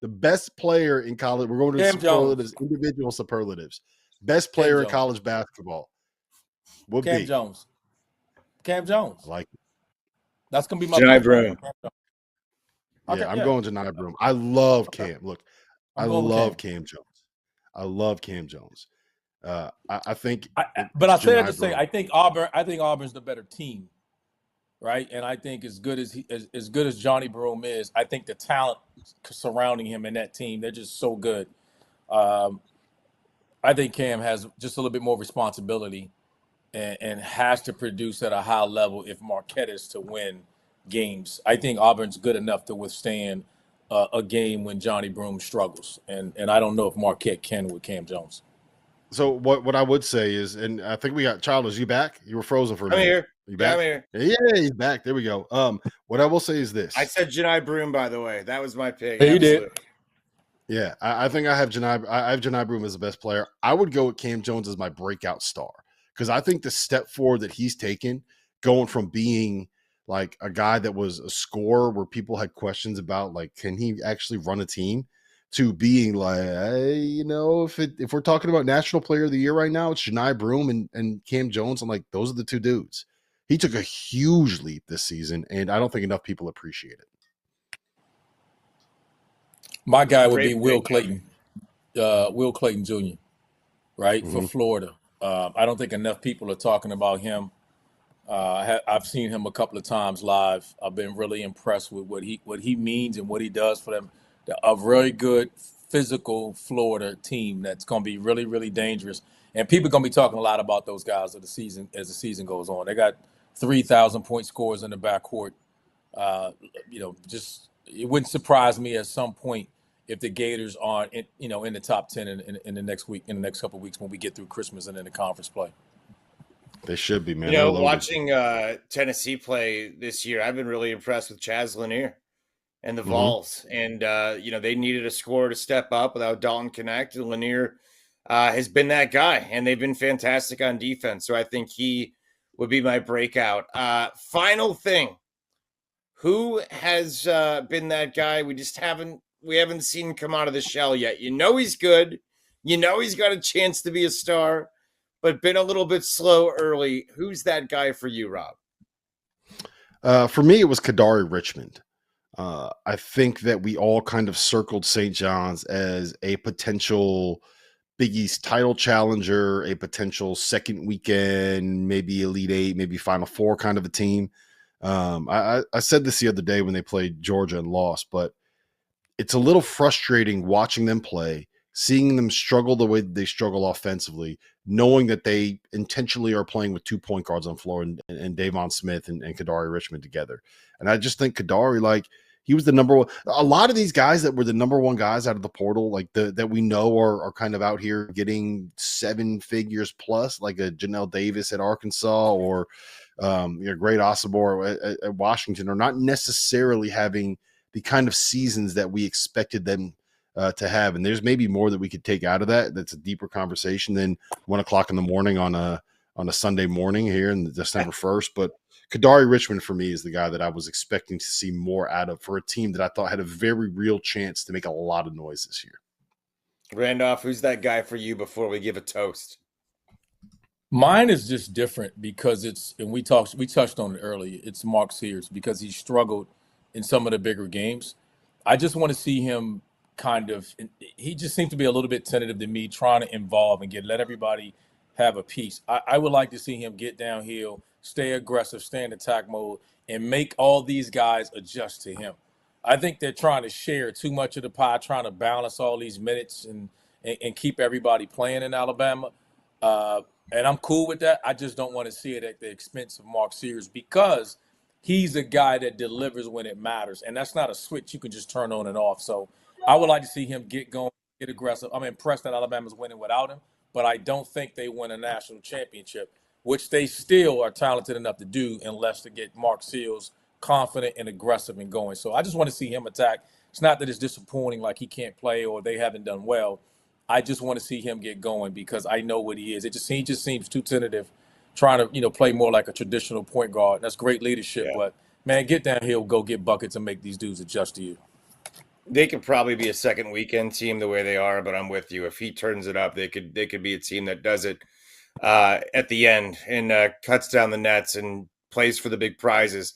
The best player in college. We're going to superlatives, individual superlatives. Best player in college basketball would Cam be Jones. Cam Jones. I like it. That's gonna be my Janai Broome. Yeah, I'm going Janai Broome. I love Cam. Look, I love Cam Jones. I love Cam Jones. I think, but I say that to say, I think Auburn's the better team, right? And I think as good as Johnny Broome is, I think the talent surrounding him in that team, they're just so good. I think Cam has just a little bit more responsibility and has to produce at a high level if Marquette is to win games. I think Auburn's good enough to withstand a game when Johnny Broome struggles, and I don't know if Marquette can with Cam Jones. So what I would say is, and I think we got Childish. You back? You were frozen for a minute. I'm here. You back? Yeah, I'm here. Yeah, he's back. There we go. What I will say is this. I said Janai Broome, by the way. That was my pick. Yeah, you did. Yeah, I think I have Janai Broome as the best player. I would go with Cam Jones as my breakout star because I think the step forward that he's taken, going from being like a guy that was a scorer where people had questions about, like, can he actually run a team, to being like, if we're talking about National Player of the Year right now, it's Janai Broome and Cam Jones. I'm like, those are the two dudes. He took a huge leap this season, and I don't think enough people appreciate it. My guy would be Will Clayton Jr., right, for Florida. I don't think enough people are talking about him. I've seen him a couple of times live. I've been really impressed with what he means and what he does for them. A very good physical Florida team that's going to be really, really dangerous. And people are going to be talking a lot about those guys as the season goes on. They got 3,000-point scorers in the backcourt. It wouldn't surprise me at some point if the Gators aren't in the top 10 in the next couple of weeks when we get through Christmas and in the conference play. They should be, man. Watching Tennessee play this year, I've been really impressed with Chaz Lanier and the Vols. And, they needed a scorer to step up without Dalton Connect. And Lanier has been that guy, and they've been fantastic on defense. So I think he would be my breakout. Final thing. Who has been that guy we haven't seen him come out of the shell yet? He's good. He's got a chance to be a star, but been a little bit slow early. Who's that guy for you, Rob? For me, it was Kadari Richmond. I think that we all kind of circled St. John's as a potential Big East title challenger, a potential second weekend, maybe Elite Eight, maybe Final Four kind of a team. I said this the other day when they played Georgia and lost, but it's a little frustrating watching them play, seeing them struggle the way they struggle offensively, knowing that they intentionally are playing with 2 point guards on the floor and Davon Smith and Kadari Richmond together. And I just think Kadari, he was the number one. A lot of these guys that were the number one guys out of the portal, that we know are kind of out here getting 7 figures plus, like a Janelle Davis at Arkansas or Great Osibor at Washington, are not necessarily having the kind of seasons that we expected them to have. And there's maybe more that we could take out of that. That's a deeper conversation than 1 o'clock in the morning on a Sunday morning here in December 1st. But Kadari Richmond for me is the guy that I was expecting to see more out of for a team that I thought had a very real chance to make a lot of noise this year. Randolph, who's that guy for you before we give a toast? Mine is just different because we touched on it earlier. It's Mark Sears because he struggled in some of the bigger games. I just want to see him he just seems to be a little bit tentative to me, trying to involve and let everybody have a piece. I would like to see him get downhill, stay aggressive, stay in attack mode, and make all these guys adjust to him. I think they're trying to share too much of the pie, trying to balance all these minutes and keep everybody playing in Alabama. And I'm cool with that. I just don't want to see it at the expense of Mark Sears because he's a guy that delivers when it matters. And that's not a switch you can just turn on and off. So I would like to see him get going, get aggressive. I'm impressed that Alabama's winning without him, but I don't think they win a national championship, which they still are talented enough to do unless to get Mark Seals confident and aggressive and going. So I just want to see him attack. It's not that it's disappointing like he can't play or they haven't done well. I just want to see him get going because I know what he is. He just seems too tentative, trying to play more like a traditional point guard. That's great leadership, but man, get downhill, go get buckets, and make these dudes adjust to you. They could probably be a second weekend team the way they are, but I'm with you. If he turns it up, they could be a team that does it at the end and cuts down the nets and plays for the big prizes.